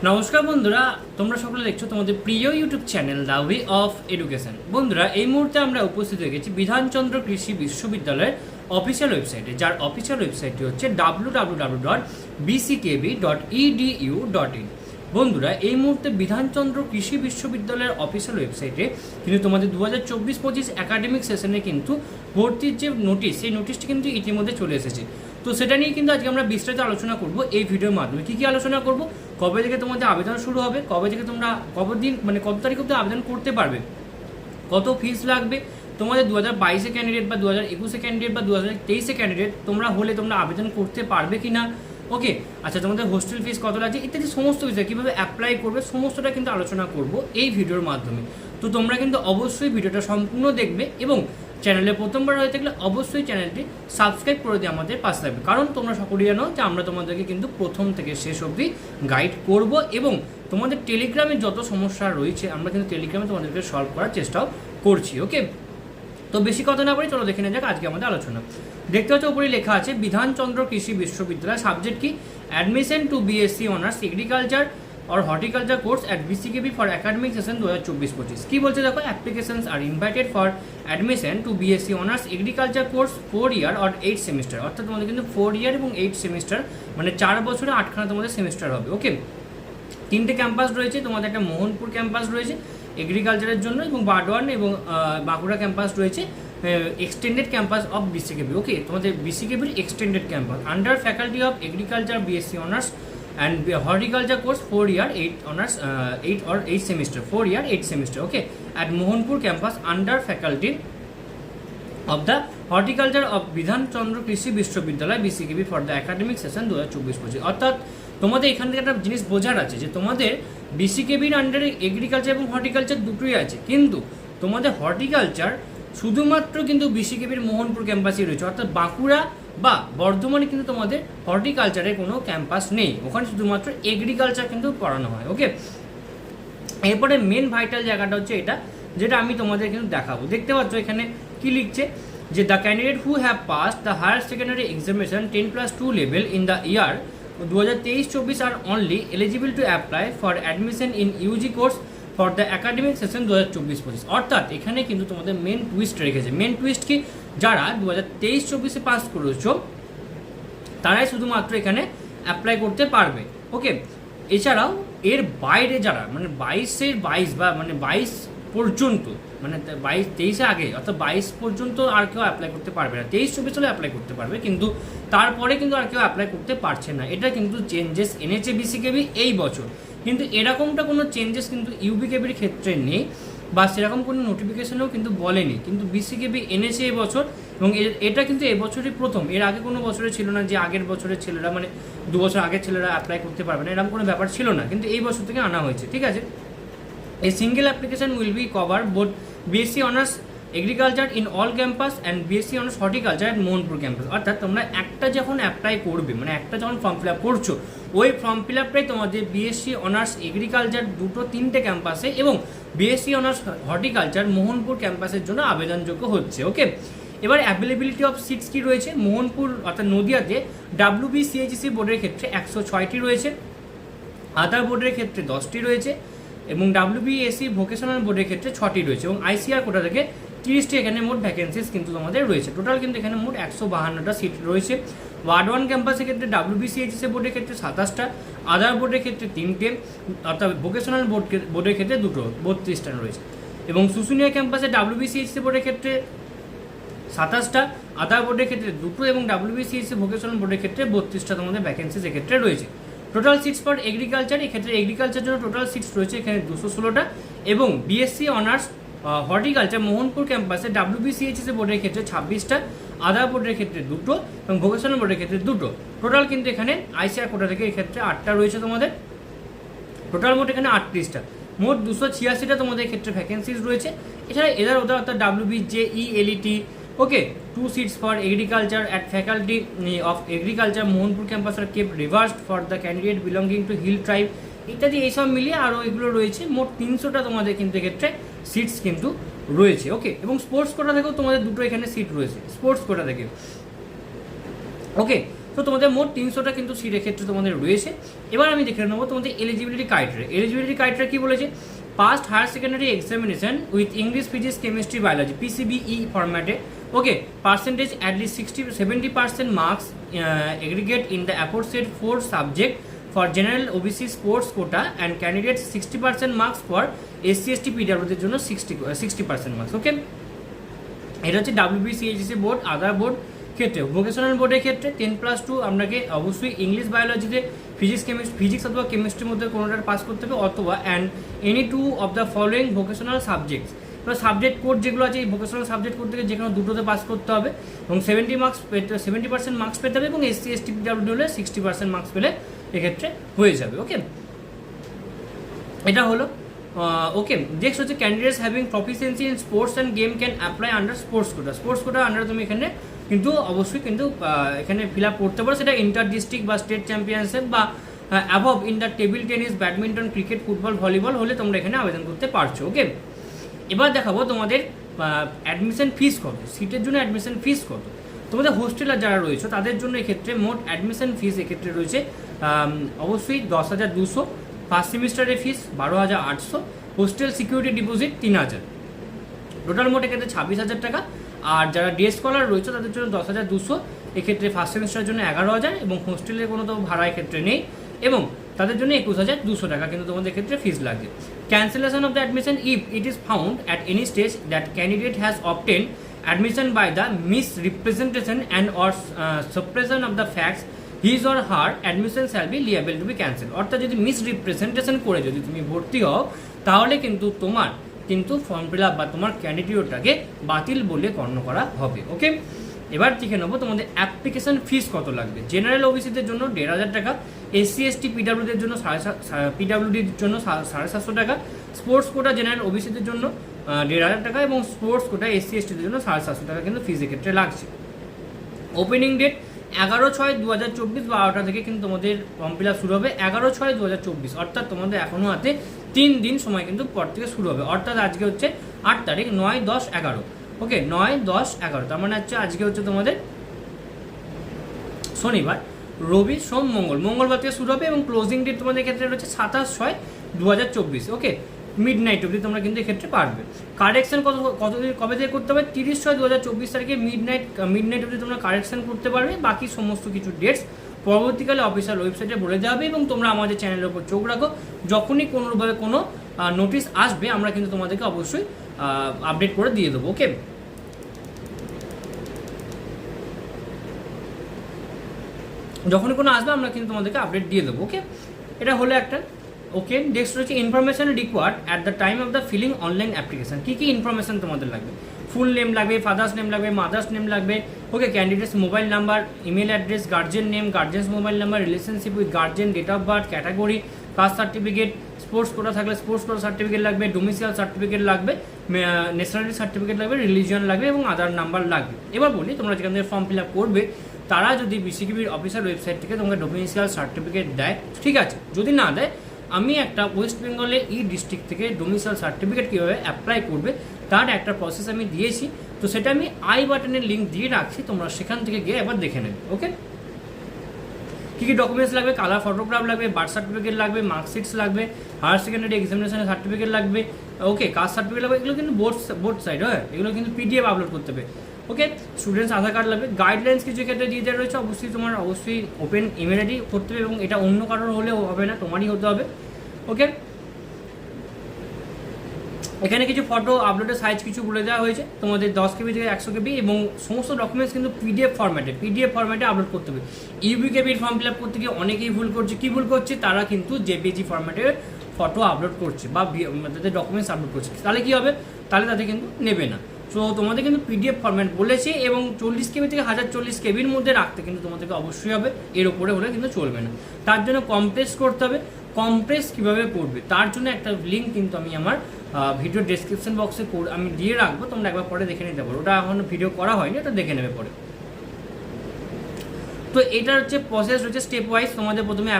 নমস্কার বন্ধুরা, তোমরা সকলে দেখছো তোমাদের প্রিয় YouTube channel the way of education. বন্ধুরা, এই মুহূর্তে আমরা উপস্থিত হয়ে গেছি বিধানচন্দ্র কৃষি বিশ্ববিদ্যালয়ের অফিসিয়াল ওয়েবসাইটে, যার অফিসিয়াল ওয়েবসাইটটি হচ্ছে www.bckb.edu.in। বন্ধুরা, এই মুহূর্তে বিধানচন্দ্র কৃষি বিশ্ববিদ্যালয়ের অফিসিয়াল ওয়েবসাইটে কিন্তু তোমাদের 2024-25 একাডেমিক সেশনে কিন্তু ভর্তির যে নোটিশ, সেই নোটিশটি কিন্তু ইতিমধ্যে চলে এসেছে। তো সেটা নিয়ে কিন্তু আজকে আমরা বিস্তারিত আলোচনা করব এই ভিডিওর মাধ্যমে। কী আলোচনা করব, কবে থেকে তোমাদের আবেদন শুরু হবে, কবে থেকে তোমরা কত তারিখ অবধি আবেদন করতে পারবে, কত ফিস লাগবে, তোমাদের 2022-এ ক্যান্ডিডেট বা 2021-এ ক্যান্ডিডেট বা 2023-এ ক্যান্ডিডেট তোমরা হলে তোমরা আবেদন করতে পারবে কি না, ওকে। আচ্ছা, তোমাদের হোস্টেল ফিস কত লাগছে ইত্যাদি সমস্ত বিষয়, কীভাবে অ্যাপ্লাই করবে সমস্তটা কিন্তু আলোচনা করব এই ভিডিওর মাধ্যমে। তো তোমরা কিন্তু অবশ্যই ভিডিওটা সম্পূর্ণ দেখবে এবং চ্যানেলে প্রথমবার হয়ে থাকলে অবশ্যই চ্যানেলটি সাবস্ক্রাইব করে দিয়ে আমাদের পাশে থাকবে, কারণ তোমরা সকলেই জানো যে আমরা তোমাদেরকে কিন্তু প্রথম থেকে শেষ অবধি গাইড করব এবং তোমাদের টেলিগ্রামে যত সমস্যা রয়েছে আমরা কিন্তু টেলিগ্রামে তোমাদেরকে সলভ করার চেষ্টাও করছি, ওকে। তো বেশি কথা না বলে চলো দেখে নেওয়া যাক আজকে আমাদের আলোচনা। দেখতে হচ্ছে উপরে লেখা আছে বিধানচন্দ্র কৃষি বিশ্ববিদ্যালয়, সাবজেক্ট কি admission to BSc honours agriculture और horticulture course at BCKV for academic session 2024-25 की बोलते देखो applications are invited for admission to BSc honours agriculture course 4 year और 8 सेमिस्टार अर्थात तुम्हारे किन्तु 4 ईयर और 8 सेमिस्टार माने 4 বছরে 8খানা তোমাদের সেমিস্টার হবে, ওকে। তিনটে ক্যাম্পাস রয়েছে, তোমাদের একটা মোহনপুর ক্যাম্পাস রয়েছে এগ্রিকালচারের জন্য এবং বারডোয়ান এবং বাঁকুড়া ক্যাম্পাস রয়েছে extended campus of BCKV, okay. তোমাদের বিসিকেবির extended campus under faculty of agriculture BSc honours and horticulture course 4 year 8 honors 8 or 8 semester 4 year 8 semester, okay, at Mohanpur campus under faculty of the horticulture of Bidhan Chandra Krishi Vishwavidyalaya BCKB for the academic session 2024-25 অর্থাৎ তোমাদের এখান থেকে একটা জিনিস বোঝার আছে যে তোমাদের বিসিকেবির আন্ডারে এগ্রিকালচার এবং হর্টিকালচার দুটোই আছে, কিন্তু তোমাদের হর্টিকালচার শুধুমাত্র কিন্তু বিসিকেবির মোহনপুর ক্যাম্পাসেই রয়েছে, অর্থাৎ বাঁকুড়া বা বর্ধমানে কিন্তু তোমাদের হর্টিকালচারের কোনো ক্যাম্পাস নেই, ওখানে শুধুমাত্র এগ্রিকালচার কিন্তু পড়ানো হয়, ওকে। এরপরে মেন ভাইটাল জায়গাটা হচ্ছে এটা, যেটা আমি তোমাদের কিন্তু দেখাবো। দেখতে পাচ্ছ এখানে কি লিখছে যে the candidate who have pass the higher secondary examination 10+2 level in the year 2023-24 are only eligible to apply for admission in UG course for the academic session 2024-25। অর্থাৎ এখানে কিন্তু তোমাদের মেন টুইস্ট রেখেছে। মেন টুইস্ট কি, যারা 2023-24-এ pass করেছো তারাই শুধুমাত্র এখানে অ্যাপ্লাই করতে পারবে, ওকে। এছাড়াও এর বাইরে যারা মানে 22 বা মানে 22 পর্যন্ত মানে 23 আগে অর্থাৎ 22 পর্যন্ত আর কেউ অ্যাপ্লাই করতে পারবে না, 23-24 সালে অ্যাপ্লাই করতে পারবে, কিন্তু তারপরে কিন্তু আর কেউ অ্যাপ্লাই করতে পারছে না। এটা কিন্তু চেঞ্জেস এনেছে বিসিকেবি এই বছর, কিন্তু এরকমটা কোনো চেঞ্জেস কিন্তু ইউবিকেবির ক্ষেত্রে নেই বা সেরকম কোনো নোটিফিকেশনেও কিন্তু বলেনি, কিন্তু বিসিকেবি এনেছে এবছর এবং এটা কিন্তু এবছরই প্রথম। এর আগে কোনো বছরে ছিল না যে আগের বছরের ছেলেরা মানে 2 বছর আগের ছেলেরা অ্যাপ্লাই করতে পারবে না, এরকম কোনো ব্যাপার ছিল না, কিন্তু এই বছর থেকে আনা হয়েছে, ঠিক আছে। এই single application will be cover both BSc honours agriculture in all campus and BSc honours horticulture at Mohanpur campus. অর্থাৎ তোমরা একটা যখন অ্যাপ্লাই করবে মানে একটা যখন ফর্ম ফিল আপ করছো, ওই ফর্ম ফিল আপটাই তোমাদের বিএসসি অনার্স এগ্রিকালচার 2-3টে ক্যাম্পাসে এবং বিএসসি অনার্স হর্টিকালচার মোহনপুর ক্যাম্পাসের জন্য আবেদনযোগ্য হচ্ছে, ওকে। এবার অ্যাভেলেবিলিটি অফ সিটস কি রয়েছে, মোহনপুর অর্থাৎ নদিয়াতে WBCHEC বোর্ডের ক্ষেত্রে 106টি রয়েছে, আদার বোর্ডের ক্ষেত্রে 10টি রয়েছে এবং WBSC ভোকেশনাল বোর্ডের ক্ষেত্রে 6টি রয়েছে এবং আইসিআর কোটা থেকে 30টি এখানে মোট ভ্যাকেন্সিস কিন্তু তোমাদের রয়েছে। টোটাল কিন্তু এখানে মোট 152টা সিট রয়েছে। ওয়ার্ড 1 ক্যাম্পাসের ক্ষেত্রে WBCHEC বোর্ডের ক্ষেত্রে 27টা, আদার বোর্ডের ক্ষেত্রে 3টে, অর্থাৎ ভোকেশনাল বোর্ডের ক্ষেত্রে 32টা রয়েছে এবং শুশুনিয়া ক্যাম্পাসে WBCHEC বোর্ডের ক্ষেত্রে 27টা, আদার বোর্ডের ক্ষেত্রে 2টো এবং WBCHEC ভোকেশনাল বোর্ডের ক্ষেত্রে 32টা তোমাদের ভ্যাকেন্সিস এক্ষেত্রে রয়েছে। টোটাল সিটস ফর এগ্রিকালচার, এক্ষেত্রে এগ্রিকালচার জন্য টোটাল সিটস রয়েছে এখানে 216টা এবং বিএসসি অনার্স হর্টিকালচার মোহনপুর ক্যাম্পাসে WBCHEC বোর্ডের ক্ষেত্রে 26টা, আদার বোর্ডের ক্ষেত্রে 2টো এবং ভোকেশনাল বোর্ডের ক্ষেত্রে 2টো। টোটাল কিন্তু এখানে আইসিআর কোটা থেকে এক্ষেত্রে 8টা রয়েছে তোমাদের, টোটাল মোট এখানে 38টা, মোট 286টা তোমাদের ক্ষেত্রে ভ্যাকেন্সিস রয়েছে। এছাড়া ওদের অর্থাৎ WBJELET, okay. 2 seats for agriculture at faculty of agriculture Mohanpur campus আর kept reserved for the candidate belonging to hill tribe ইত্যাদি এইসব মিলিয়ে আরও এগুলো রয়েছে। মোট 300টা তোমাদের কিন্তু এক্ষেত্রে সিটস কিন্তু রয়েছে, ওকে। এবং স্পোর্টস কোটা থেকেও তোমাদের 2টো এখানে সিট রয়েছে স্পোর্টস কোটা থেকে, ওকে। তো তোমাদের মোট 300টা কিন্তু সিটের ক্ষেত্রে তোমাদের রয়েছে। এবার আমি দেখে নেবো তোমাদের এলিজিবিলিটি ক্রাইটেরিয়া কি বলেছে, passed higher secondary examination with English, physics, chemistry, biology PCBE ফরম্যাটে, okay, percentage at least 70% marks aggregate in the aforesaid 4 subject for general OBC sports quota and candidates 60% marks for SC ST PWদের জন্য 60% marks, okay. এটা হচ্ছে WBCHSC board. Other board ক্ষেত্রে, vocational বোর্ডের ক্ষেত্রে 10+2 আপনাকে অবশ্যই ইংলিশ, বায়োলজিতে ফিজিক্স অথবা কেমিস্ট্রির মধ্যে কোনোটার পাস করতে হবে, অথবা and any 2 of the following vocational subjects. এবার সাবজেক্ট কোড যেগুলো আছে, এই ভোকেশনাল সাবজেক্ট কোড থেকে যে কোনো দুটোতে পাস করতে হবে এবং 70% মার্কস পেতে হবে, এবং SC ST PW হলে 60% মার্কস পেলে এক্ষেত্রে হয়ে যাবে, ওকে। এটা হলো ওকে। নেক্সট হচ্ছে candidates having proficiency in sports and game can apply under sports quota under তুমি এখানে কিন্তু অবশ্যই কিন্তু এখানে ফিল আপ করতে পারো, সেটা ইন্টার ডিস্ট্রিক্ট বা স্টেট চ্যাম্পিয়নশিপ বা above in the table tennis, badminton, cricket, football, volleyball হলে তোমরা এখানে আবেদন করতে পারছো, ওকে। এবার দেখাবো তোমাদের অ্যাডমিশন ফিস কত, সিটের জন্য অ্যাডমিশন ফিস কত। তোমাদের হোস্টেলার যারা রয়েছে তাদের জন্য এক্ষেত্রে মোট অ্যাডমিশন ফিস এক্ষেত্রে রয়েছে অবশ্যই 10,200, ফার্স্ট সেমিস্টারের ফিস 12,800, হোস্টেল সিকিউরিটি ডিপোজিট 3,000, টোটাল মোট এক্ষেত্রে 26,000 টাকা। আর যারা ডে স্কলার রয়েছে তাদের জন্য 10,200, এক্ষেত্রে ফার্স্ট সেমিস্টারের জন্য 11,000 এবং হোস্টেলের কোনো তো ভাড়া এক্ষেত্রে নেই, এবং তাদের জন্য 21,200 টাকা কিন্তু তোমাদের ক্ষেত্রে ফিস লাগবে। Cancellation of the admission if it is found at any stage that candidate has obtain admission by the misrepresentation and or suppression of the facts his or her admission shall be liable to be cancel. অর্থাৎ যদি misrepresentation করে যদি তুমি ভর্তি হও তাহলে কিন্তু তোমার কিন্তু ফর্ম ফিল আপ বা তোমার ক্যান্ডিডেটটাকে বাতিল বলে গণ্য করা হবে, ওকে। এবার দেখে নেবো তোমাদের অ্যাপ্লিকেশন ফিস কত লাগবে। জেনারেল OBCদের জন্য 1,500 টাকা, SC ST PWদের জন্য PWDর জন্য 750 টাকা, স্পোর্টস কোটা জেনারেল OBCদের জন্য 1,500 টাকা এবং স্পোর্টস কোটা SC STদের জন্য 750 টাকা কিন্তু ফিজের ক্ষেত্রে লাগছে। ওপেনিং ডেট 11/6/2024 12টা থেকে কিন্তু তোমাদের ফর্ম ফিল আপ শুরু হবে। 11/6/2024 অর্থাৎ তোমাদের এখনও হাতে 3 দিন সময় কিন্তু পর থেকে শুরু হবে, অর্থাৎ আজকে হচ্ছে 8 তারিখ, 9, 10, 11, ওকে, 9, 10, 11, তার মানে হচ্ছে আজকে হচ্ছে তোমাদের শনিবার, রবি, সোম, মঙ্গলবার থেকে শুরু হবে এবং ক্লোজিং ডেট তোমাদের ক্ষেত্রে রয়েছে 27/6/2024, ওকে। মিড নাইট অবধি তোমরা কিন্তু এক্ষেত্রে পারবে। কারেকশন কবে থেকে করতে হবে, 30/6/2024 তারিখে মিড নাইট অবধি তোমরা কারেকশন করতে পারবে। বাকি সমস্ত কিছু ডেটস পরবর্তীকালে অফিসিয়াল ওয়েবসাইটে বলে দেওয়া হবে এবং তোমরা আমাদের চ্যানেলের উপর চোখ রাখো, যখনই কোনোভাবে কোনো নোটিশ আসবে আমরা কিন্তু তোমাদেরকে অবশ্যই আপডেট করে দিয়ে দেবো, ওকে। যখনই কোনো আসবে আমরা কিন্তু তোমাদেরকে আপডেট দিয়ে দেবো, ওকে। এটা হলো একটা, ওকে। নেক্সট রয়েছে information required at the time of the filling online application. কী কী ইনফরমেশন তোমাদের লাগবে, ফুল নেম লাগবে, ফাদার্স নেম লাগবে, মাদার্স নেম লাগবে, okay, candidate's mobile number, email address, guardian name, guardian's mobile number, relationship with guardian, date of birth, category, caste certificate, sports quota থাকলে sports quota certificate লাগবে, domicile certificate লাগবে, nationality certificate লাগবে, religion লাগবে এবং আধার number লাগবে। এবার বলি তোমরা যেখান থেকে ফর্ম ফিল আপ করবে তারা যদি BCKBর অফিসিয়াল ওয়েবসাইট থেকে তোমাকে ডোমিসাইল সার্টিফিকেট দেয়, ঠিক আছে। যদি না দেয়, আমি একটা ওয়েস্ট বেঙ্গলে ডিস্ট্রিক্ট থেকে ডোমিসাইল সার্টিফিকেট কীভাবে অ্যাপ্লাই করবে তার একটা প্রসেস আমি দিয়েছি, তো সেটা আমি আই বাটনের লিঙ্ক দিয়ে রাখছি, তোমরা সেখান থেকে গিয়ে একবার দেখে নেবে, ওকে। কী কী ডকুমেন্টস লাগবে, কালার ফটোগ্রাফ লাগবে, বার্থ সার্টিফিকেট লাগবে, মার্কশিটস লাগবে, হায়ার সেকেন্ডারি এক্সামিনেশনের সার্টিফিকেট লাগবে, ওকে, কাস্ট সার্টিফিকেট লাগবে, এগুলো কিন্তু বোর্ড সাইড হয়, এগুলো কিন্তু PDF আপলোড করতে হবে, ওকে। স্টুডেন্টস আধার কার্ড লাগবে, গাইডলাইন্স কিছু ক্ষেত্রে দিয়ে দেওয়া রয়েছে, অবশ্যই ওপেন ইমেল আইডি করতে হবে এবং এটা অন্য কারোর হলেও হবে না, তোমারই হতে হবে, ওকে। এখানে কিছু ফটো আপলোডের সাইজ কিছু বলে দেওয়া হয়েছে, তোমাদের 10 KB থেকে 100 KB এবং সমস্ত ডকুমেন্টস কিন্তু PDF ফরম্যাটে আপলোড করতে হবে। UBKBর ফর্ম ফিল আপ করতে গিয়ে অনেকেই ভুল করছে, তারা কিন্তু JPG ফরম্যাটে ফটো আপলোড করছে বা তাদের ডকুমেন্টস আপলোড করছে, তাহলে কী হবে, তাহলে তাদের কিন্তু নেবে না। সো তোমাদের কিন্তু PDF ফরম্যাট বলেছে এবং 40 KB থেকে 1040 KBর মধ্যে রাখতে কিন্তু তোমাদেরকে অবশ্যই হবে, এর উপরে হলে কিন্তু চলবে না। তার জন্য কম্প্রেস করতে হবে। কম্প্রেস কীভাবে করবে তার জন্য একটা লিঙ্ক কিন্তু আমি আমার ভিডিও ডেসক্রিপশন বক্সে আমি দিয়ে রাখবো, তোমরা একবার পরে দেখে নিতে পারো, ওটা এখনো ভিডিও করা হয়নি, ওটা দেখে নেবে পরে। তো এটা হচ্ছে প্রসেস রয়েছে স্টেপ ওয়াইজ। তোমাদের প্রথমে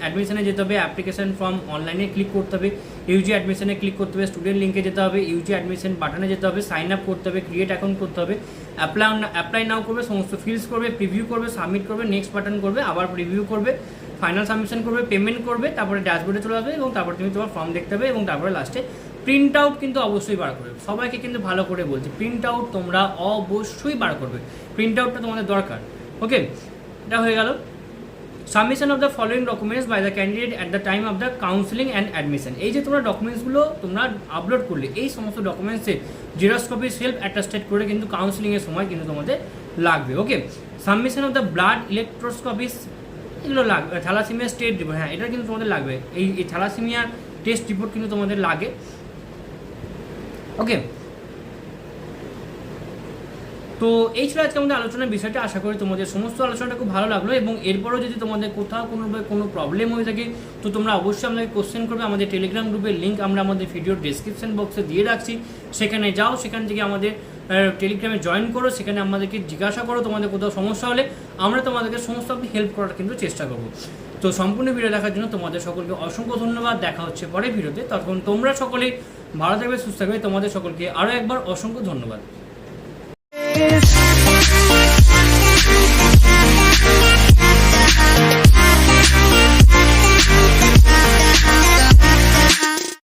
অ্যাডমিশনে যেতে হবে, অ্যাপ্লিকেশন ফর্ম অনলাইনে ক্লিক করতে হবে, UG অ্যাডমিশনে ক্লিক করতে হবে, স্টুডেন্ট লিঙ্কে যেতে হবে, UG অ্যাডমিশন বাটনে যেতে হবে, সাইন আপ করতে হবে, ক্রিয়েট অ্যাকাউন্ট করতে হবে, অ্যাপ্লাই নাও করবে, সমস্ত ফিলস করবে, প্রিভিউ করবে, সাবমিট করবে, নেক্সট বাটন করবে, আবার প্রিভিউ করবে, ফাইনাল সাবমিশন করবে, পেমেন্ট করবে, তারপরে ড্যাশবোর্ডে চলে আসবে এবং তারপরে তুমি তোমার ফর্ম দেখতে হবে এবং তারপরে লাস্টে প্রিন্ট আউট কিন্তু অবশ্যই বার করবে। সবাইকে কিন্তু ভালো করে বলছি, প্রিন্ট আউট তোমরা অবশ্যই বার করবে, প্রিন্ট আউটটা তোমাদের দরকার। ওকে, এটা হয়ে গেল। Submission of the following documents by the candidate at the time of the counselling and admission. এই যে তোমরা ডকুমেন্টসগুলো তোমরা আপলোড করলে, এই সমস্ত ডকুমেন্টসে জেরক্স কপি সেলফ অ্যাটাস্টেড করে কিন্তু কাউন্সিলিংয়ের সময় কিন্তু তোমাদের লাগবে। Okay, submission of the blood electroscopies, এগুলো লাগবে। থ্যালাসেমিয়া স্টেট রিপোর্ট, হ্যাঁ এটা কিন্তু তোমাদের লাগবে, এই থ্যালাসেমিয়া টেস্ট রিপোর্ট কিন্তু তোমাদের লাগে। ওকে, তো এই ছিল আজকে আমাদের আলোচনার বিষয়টা। আশা করি তোমাদের সমস্ত আলোচনাটা খুব ভালো লাগলো এবং এরপরও যদি তোমাদের কোথাও কোনো প্রবলেম হয়ে থাকে তো তোমরা অবশ্যই আমাদেরকে কোশ্চেন করবে। আমাদের টেলিগ্রাম গ্রুপের লিঙ্ক আমরা আমাদের ভিডিওর ডেসক্রিপশন বক্সে দিয়ে রাখছি, সেখানে যাও, সেখান থেকে আমাদের টেলিগ্রামে জয়েন করো, সেখানে আমাদেরকে জিজ্ঞাসা করো তোমাদের কোথাও সমস্যা হলে, আমরা তোমাদেরকে সমস্ত হেল্প করার কিন্তু চেষ্টা করবো। তো সম্পূর্ণ ভিডিও দেখার জন্য তোমাদের সকলকে অসংখ্য ধন্যবাদ। দেখা হচ্ছে পরের ভিডিওতে, তখন তোমরা সকলেই ভালো থাকবে, সুস্থ থাকবে। তোমাদের সকলকে আরও একবার অসংখ্য ধন্যবাদ।